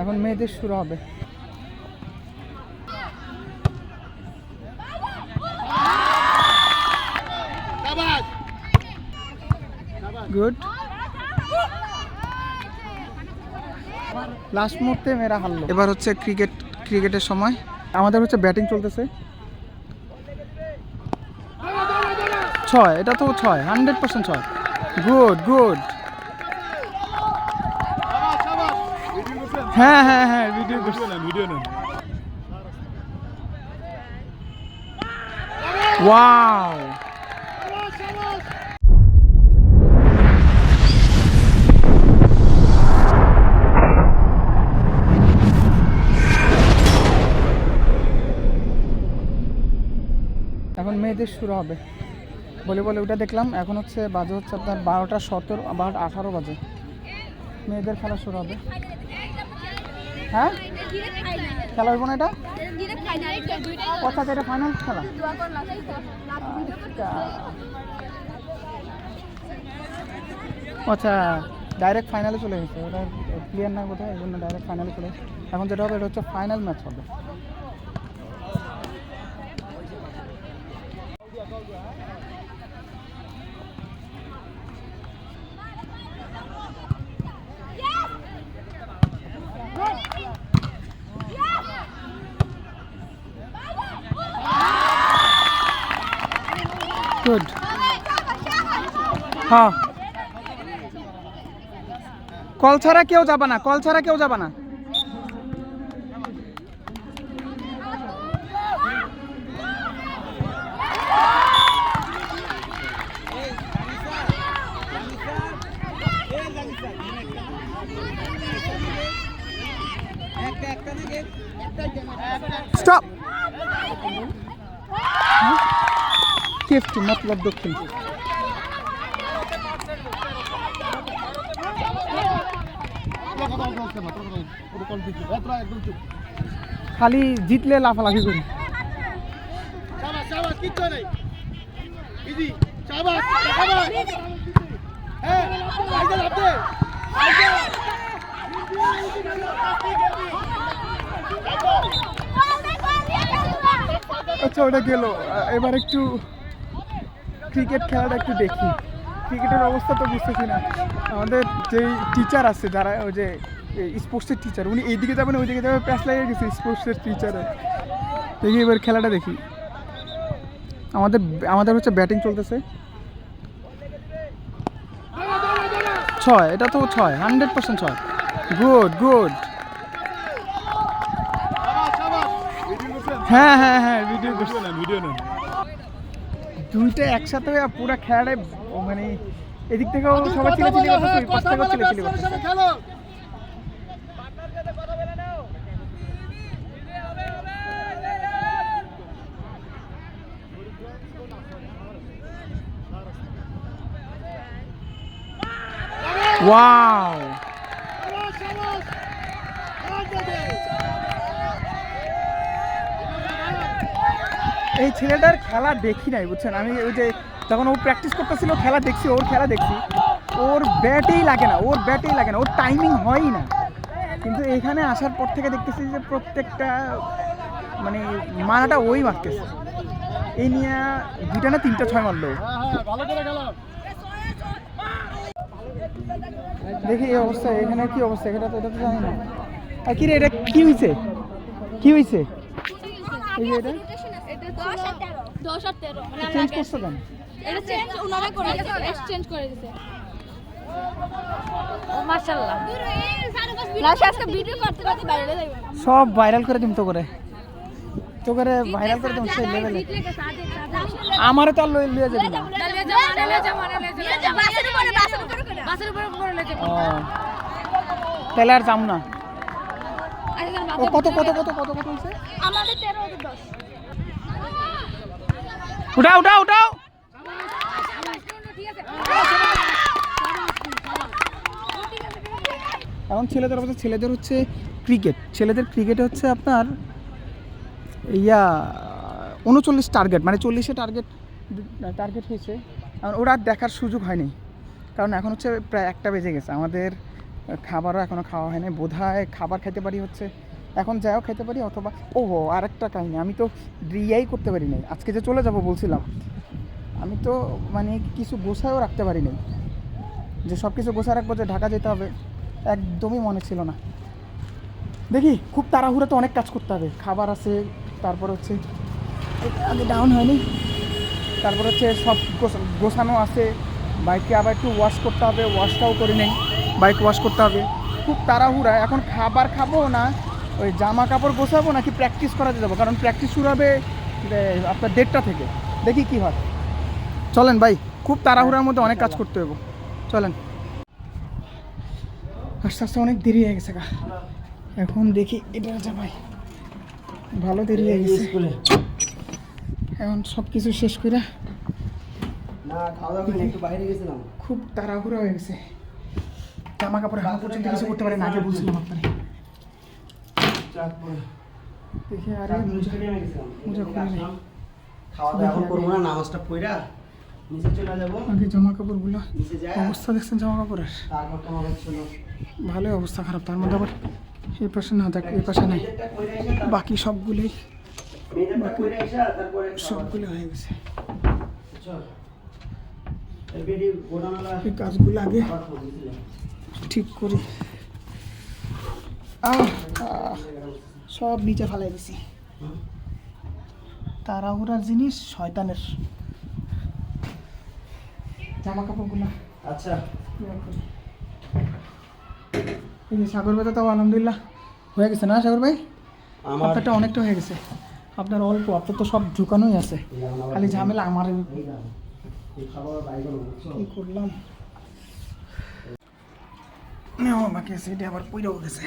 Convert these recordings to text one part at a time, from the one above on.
এখন মেয়েদের শুরু হবে। গুড। লাস্ট মুহূর্তে মেয়েরা হারলো। এবার হচ্ছে ক্রিকেটের সময় আমাদের হচ্ছে ব্যাটিং চলতেছে। 6, এটা তো 6, 100% 6। Good good. হ্যাঁ হ্যাঁ হ্যাঁ, ভিডিও নেন। ওয়াও। এখন মেয়েদের শুরু হবে ভলিবলে। ওটা দেখলাম। এখন হচ্ছে বাজে হচ্ছে আপনার 12টা 17, 12টা 18 বাজে মেয়েদের খেলা শুরু হবে। হ্যাঁ, খেলা হইব না এটা? কথা এটা ফাইনাল খেলা। আচ্ছা, ডাইরেক্ট ফাইনালে চলে গেছে। ওটা ক্লিয়ার না কোথায়, এই জন্য ডাইরেক্ট ফাইনালে চলে গেছে। এখন যেটা হবে এটা হচ্ছে ফাইনাল ম্যাচ হবে। গুড। হ্যাঁ, কল ছাড়া কেউ যাবে না, কল ছাড়া কেউ যাবে না। স্টপ। কেফটি মতলব দক্ষিণ। খালি জিতলে লাফালাফি করি। আচ্ছা, ওটা গেল। এবার একটু ক্রিকেট খেলাটা একটু দেখি। ক্রিকেটের অবস্থা তো বুঝতেছি না। আমাদের যেই টিচার আছে, যারা ওই যে স্পোর্টসের টিচার, উনি এইদিকে যাবেন ওইদিকে যাবে, প্যাস লাগিয়ে গেছে স্পোর্টসের টিচারে। দেখি এবার খেলাটা দেখি। আমাদের হচ্ছে ব্যাটিং চলতেছে। 6, এটা তো 6, 100% 6। Good good. হ্যাঁ হ্যাঁ হ্যাঁ, ভিডিও নেন। দুইটা একসাথে পুরো খেলাটা মানে এদিক থেকেও সবাই চিল্লাচিল্লি করতেছে, ওই পাশ থেকেও চিল্লাচিল্লি করতেছে। ওয়াও। এই ছেলেটার খেলা দেখি নাই, বুঝছেন? আমি ওই যে যখন ও প্র্যাকটিস করতেছিল খেলা দেখছি, ওর খেলা দেখছি। ওর ব্যাটেই লাগে না, ওর টাইমিং হয়ই না। কিন্তু এখানে আসার পর থেকে দেখতেছি যে প্রত্যেকটা মানে মারাটা ওই মারতেছে। এই নিয়ে 2টা না 3টা 6 মারলো। দেখি এই অবস্থা, এখানে কি অবস্থা, এটা তো জানি না। আর কি রে, এটা কি হয়েছে? এই যে এটা 10 আর 13 চেঞ্জ করছো কেন? এটা চেঞ্জ ওনারা করে দিয়েছে, এক্সচেঞ্জ করে দিয়েছে। ও মাশাআল্লাহ। লাস্ট আজকে ভিডিও করতে ভাইরাল হয়ে যাবে। সব ভাইরাল করে দিম তো করে ভাইরাল করে দিম সেই লেভেলে। আমারে তো আর লইয়া যাবে না। বাসের উপরে করে লেগে। তাহলে আর যাম না। ও কত হইছে? আমাদের 13 ওদের 10। উঠাও। এখন ছেলেদের অবস্থা, ছেলেদের হচ্ছে ক্রিকেটে হচ্ছে আপনার 39 টার্গেট, মানে 40-এ টার্গেট হয়েছে। ওরা দেখার সুযোগ হয়নি, কারণ এখন হচ্ছে প্রায় 1টা বেজে গেছে। আমাদের খাবারও এখনও খাওয়া হয়নি, বোধহয় খাবার খেতে পারি হচ্ছে এখন যাও খেতে পারি, অথবা আর একটা কাহিনি, আমি তো রিয়াই করতে পারি নাই আজকে যে চলে যাব বলছিলাম, আমি তো মানে কিছু গোছায়ও রাখতে পারি নাই, যে সব কিছু গোছায় রাখবো যে ঢাকা যেতে হবে একদমই মনে ছিল না। দেখি খুব তাড়াহুড়া তো অনেক কাজ করতে হবে, খাবার আছে, তারপর হচ্ছে আগে ডাউন হয়নি, তারপর হচ্ছে সব গোছানো আছে, বাইককে আবার একটু ওয়াশ করতে হবে, ওয়াশটাও করে নেই, বাইক ওয়াশ করতে হবে, খুব তাড়াহুড়া। এখন খাবার খাবো না ওই জামা কাপড় গোছাবো নাকি প্র্যাকটিস করাতে যাবো, কারণ প্র্যাকটিস শুরু হবে আপনার 1:30টা থেকে, দেখি কি হয়। চলেন ভাই, খুব তাড়াহুড়ার মধ্যে অনেক কাজ করতে হবে, চলেন। আস্তে আস্তে অনেক দেরি হয়ে গেছে গা, এখন দেখি এটা যা ভাই ভালো দেরি হয়ে গেছে, এখন সব কিছু শেষ করে খুব তাড়াহুড়া হয়ে গেছে, জামা কাপড় এখন পর্যন্ত কিছু করতে পারে না, আগে বলছিলাম আপনার দেখি। আরে মুজা খুলে নেই, আগে জামা কাপড়গুলো অবস্থা দেখছেন, জামা কাপড়ের ভালোই অবস্থা খারাপ, তার মধ্যে আবার এই পাশে না দেখ, এই পাশে নাই, বাকি সবগুলোই হয়ে গেছে। এই কাজগুলো আগে ঠিক করি, সব নিচে ফেলাই দিছি, তাড়াহুড়ার জিনিস শয়তানের। জামা কাপড়গুলো আচ্ছা এই যে সাগর ভাই, তাও আলহামদুলিল্লাহ হয়ে গেছে না সাগর ভাই? আপনারটা অনেকটা হয়ে গেছে, আপনার অল্প, আপনার তো সব ঢুকানোই আছে, খালি ঝামেলা আমার। কি করলাম বাকি আছে, এটা আবার পইরাও গেছে,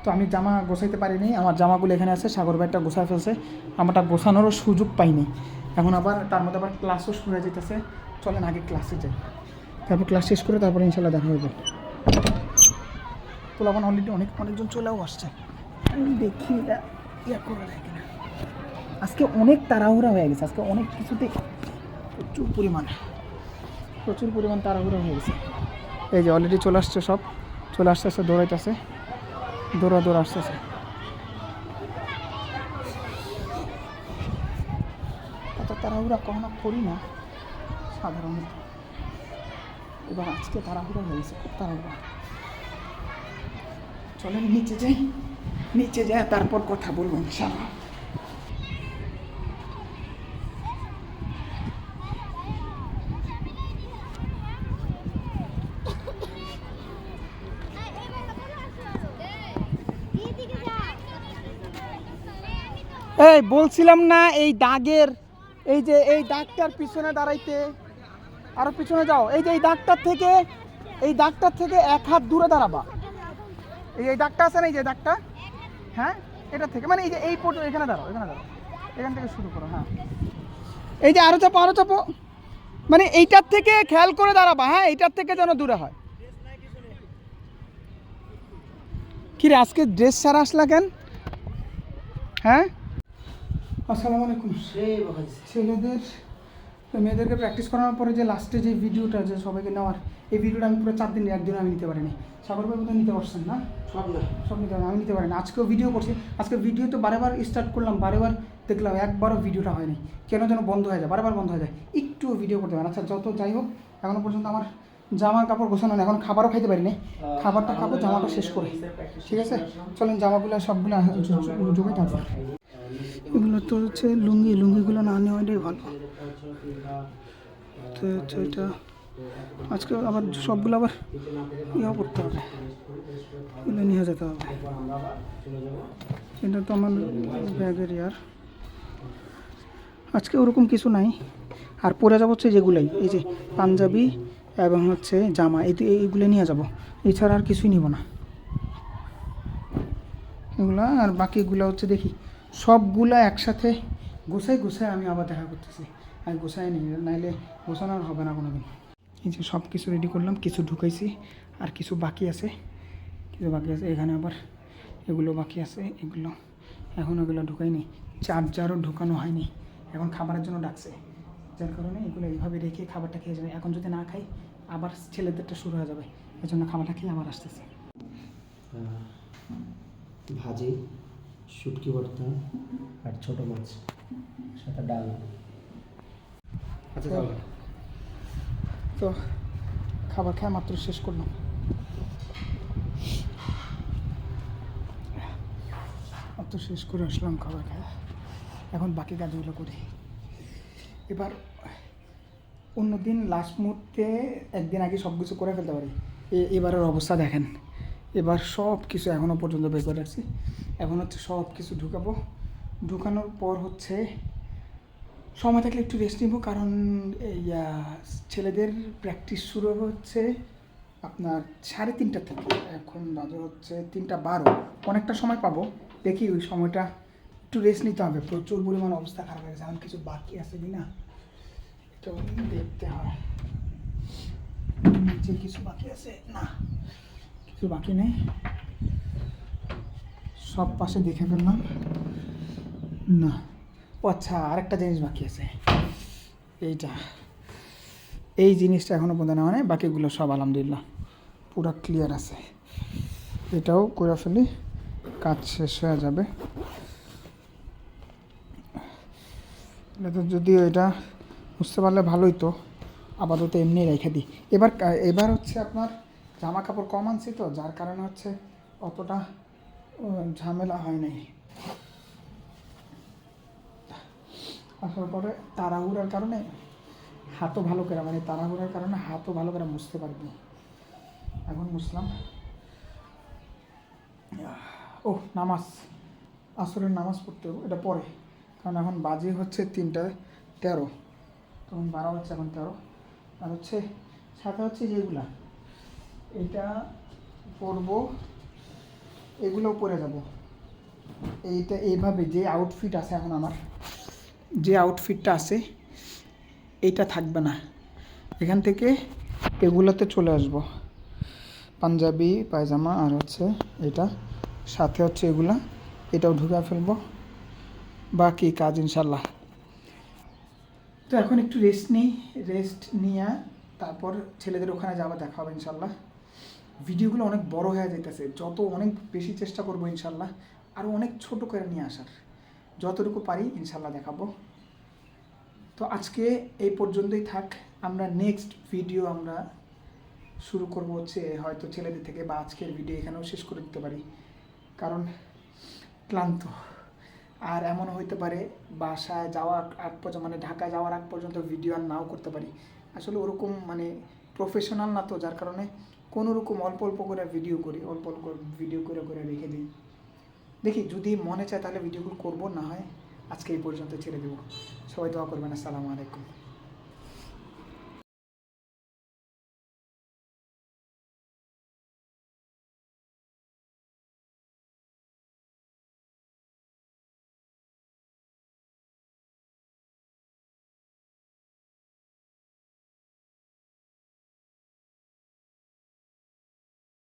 তো আমি জামা গোছাইতে পারিনি, আমার জামাগুলো এখানে আছে, সাগর ভাইটা গোছায় ফেলছে, আমারটা গোছানোরও সুযোগ পাইনি। এখন আবার তার মধ্যে আবার ক্লাসও শুরু হয়ে যেতেছে, চলেন আগে ক্লাসে যাই, তারপর ক্লাস শেষ করে তারপরে ইনশাল্লাহ দেখা হবে। তো এখন অলরেডি অনেকজন চলেও আসছে, আমি দেখি ইয়া করে দেয় কিনা। আজকে অনেক তাড়াহুড়া হয়ে গেছে, আজকে অনেক কিছুতে প্রচুর পরিমাণ তাড়াহুড়া হয়ে গেছে। এই যে অলরেডি চলে আসছে, সব চলে আসতেছে, দৌড়াইতেছে, দৌড়া আসতেছে। এত তাড়াহুড়া কখনো করি না সাধারণত, এবার আজকে তাড়াহুড়া হয়ে গেছে, খুব তাড়াহুড়া। চলেন নিচে যাই তারপর কথা বলবো ইনশাআল্লাহ। এই বলছিলাম না এই দাগের, এই যে এই দাগটার পিছনে দাঁড়াইতে, আরো পিছনে যাও, এই যে এই দাগটার থেকে 1 হাত দূরে দাঁড়াবা, এই দাগটা আছে না, এই যে দাগটা, হ্যাঁ এটা থেকে, মানে এই যে এই পর্যন্ত এখানে দাঁড়াও, এখান থেকে শুরু করো, হ্যাঁ এই যে আরো চাপো, মানে এইটার থেকে খেয়াল করে দাঁড়াবা, হ্যাঁ এইটার থেকে যেন দূরে হয়। কিরে আজকে ড্রেস ছাড়া আসলা কেন? হ্যাঁ আসসালামু আলাইকুম। ছেলেদের মেয়েদেরকে প্র্যাকটিস করানোর পরে যে লাস্টে যে ভিডিওটা যে সবাইকে নেওয়ার, এই ভিডিওটা আমি পুরো 4 দিন একদিন আমি নিতে পারিনি। সাগর ভাই বোধহয় নিতে পারছেন না? সব নিতে পারেন, আমি নিতে পারিনি। আজকেও ভিডিও করছি, আজকে ভিডিও তো বারেবার স্টার্ট করলাম, বারেবার দেখলাম একবারও ভিডিওটা হয়নি, কেন যেন বন্ধ হয়ে যায়, বারবার বন্ধ হয়ে যায়, একটু ভিডিও করতে পারেন। আচ্ছা যত যাই হোক, এখনও পর্যন্ত আমার জামা কাপড় গোছানো নেই, এখন খাবারও খাইতে পারিনি, খাবারটা খাবো জামাটা শেষ করে, ঠিক আছে? চলেন জামাগুলো সবগুলো জমে থাকবে। এগুলো তো হচ্ছে লুঙ্গিগুলো না নেওয়াটাই ভালো। তো হচ্ছে এটা আজকে আবার সবগুলো আবার ইয়েও করতে হবে, এগুলো নিয়ে যেতে হবে। এটা তো আমার ব্যাগের ইয়ার, আজকে ওরকম কিছু নাই। আর পরে যাবো হচ্ছে যেগুলাই, এই যে পাঞ্জাবি এবং হচ্ছে জামা, এইগুলো নিয়ে যাব, এছাড়া আর কিছুই নিব না এগুলা। আর বাকিগুলো হচ্ছে দেখি সবগুলা একসাথে গোছায় আমি আবার দেখা করতেছি, আমি গোছাই নিই, নাইলে গোছানো আর হবে না কোনো দিন। এই যে সব কিছু রেডি করলাম, কিছু ঢুকাইছি আর কিছু বাকি আছে, এখানে আবার এগুলো বাকি আছে, এগুলো এখন এগুলো ঢুকাইনি, চার্জারও ঢুকানো হয়নি, এখন খাবারের জন্য ডাকছে, যার কারণে এগুলো এইভাবে রেখে খাবারটা খেয়ে যাবে। এখন যদি না খাই আবার ছেলেদেরটা শুরু হয়ে যাবে, এই জন্য খাবারটা খেয়ে আবার আসতেছে। ভাজি, শুটকি ভর্তা আর ছোট মাছ, সাথে ডাল। আচ্ছা চলো। তো খাবার খেয়ে মাত্র শেষ করলাম। মাত্র শেষ করে আসলাম খাবার খেয়ে, এখন বাকি কাজগুলো করি। এবার অন্যদিন লাস্ট মুহূর্তে একদিন আগে সব কিছু করে ফেলতে পারি, এবারের অবস্থা দেখেন। এবার সব কিছু এখনও পর্যন্ত বের করে রাখছি। এখন হচ্ছে সব কিছু ঢুকাবো, ঢুকানোর পর হচ্ছে সময় থাকলে একটু রেস্ট নিব, কারণ এই ছেলেদের প্র্যাকটিস শুরু হচ্ছে আপনার 3:30 থেকে। এখন বাজে হচ্ছে 3:12, অনেকটা সময় পাবো। দেখি ওই সময়টা একটু রেস্ট নিতে হবে। প্রচুর পরিমাণ অবস্থা খারাপ হয়ে গেছে, এখন কিছু বাকি আছে কি না এটা দেখতে হয়। নিচে কিছু বাকি আছে না, কিছু বাকি নেই, সব পাশে দেখে ফেললাম না। ও আচ্ছা, আরেকটা জিনিস বাকি আছে, এইটা, এই জিনিসটা এখনও পর্যন্ত মানে বাকিগুলো সব আলহামদুলিল্লাহ পুরো ক্লিয়ার আছে। এটাও করে ফেলি, কাজ শেষ হয়ে যাবে। এটা তো যদিও এটা বুঝতে পারলে ভালোই, তো আপাতত এমনি রেখে দিই। এবার হচ্ছে আপনার জামা কাপড় কম আনছি তো, যার কারণে হচ্ছে অতটা ঝামেলা হয় নাই। আসার পরে তাড়াহুড়ার কারণে হাতও ভালো করে, মানে তাড়াহুড়ার কারণে হাতও ভালো করে মুছতে পারিনি। এখন মুছলাম। ও নামাজ, আসরের নামাজ পড়তে হবে, এটা পরে, কারণ এখন বাজে হচ্ছে 3:13, তখন 12 হচ্ছে, এখন 13। আর হচ্ছে সাথে হচ্ছে যেগুলা এটা পরবো, এগুলোও পরে যাব। এইটা এইভাবে যে আউটফিট আছে এখন আমার, যে আউটফিটটা আছে এইটা থাকবে না, এখান থেকে এগুলোতে চলে আসব। পাঞ্জাবি পায়জামা আর হচ্ছে এটা, সাথে হচ্ছে এগুলা, এটাও ঢুকে ফেলবো। বাকি কাজ ইনশাল্লাহ। তো এখন একটু রেস্ট নিই, রেস্ট নিয়ে তারপর ছেলেদের ওখানে যাওয়া দেখা হবে ইনশাল্লাহ। ভিডিওগুলো অনেক বড় হয়ে যাইতেছে, যত অনেক বেশি চেষ্টা করবো ইনশাল্লাহ আরও অনেক ছোট করে নিয়ে আসার, যতটুকু পারি ইনশাল্লাহ দেখাবো। তো আজকে এই পর্যন্তই থাক। আমরা নেক্সট ভিডিও আমরা শুরু করবো হচ্ছে হয়তো ছেলেদের থেকে, বা আজকের ভিডিও এখানেও শেষ করে দিতে পারি, কারণ ক্লান্ত। আর এমনও হইতে পারে বাসায় যাওয়ার আগ পর্যন্ত, মানে ঢাকায় যাওয়ার আগ পর্যন্ত ভিডিও আর নাও করতে পারি। আসলে ওরকম মানে প্রফেশনাল না তো, যার কারণে কোনো রকম অল্প অল্প করে ভিডিও করি, অল্প অল্প ভিডিও করে করে রেখে দিই। দেখি যদি মনে চায় তাহলে ভিডিওগুলো করবো, না হয় আজকে এই পর্যন্ত ছেড়ে দেবো। সবাই দোয়া করবেন। আসসালামু আলাইকুম।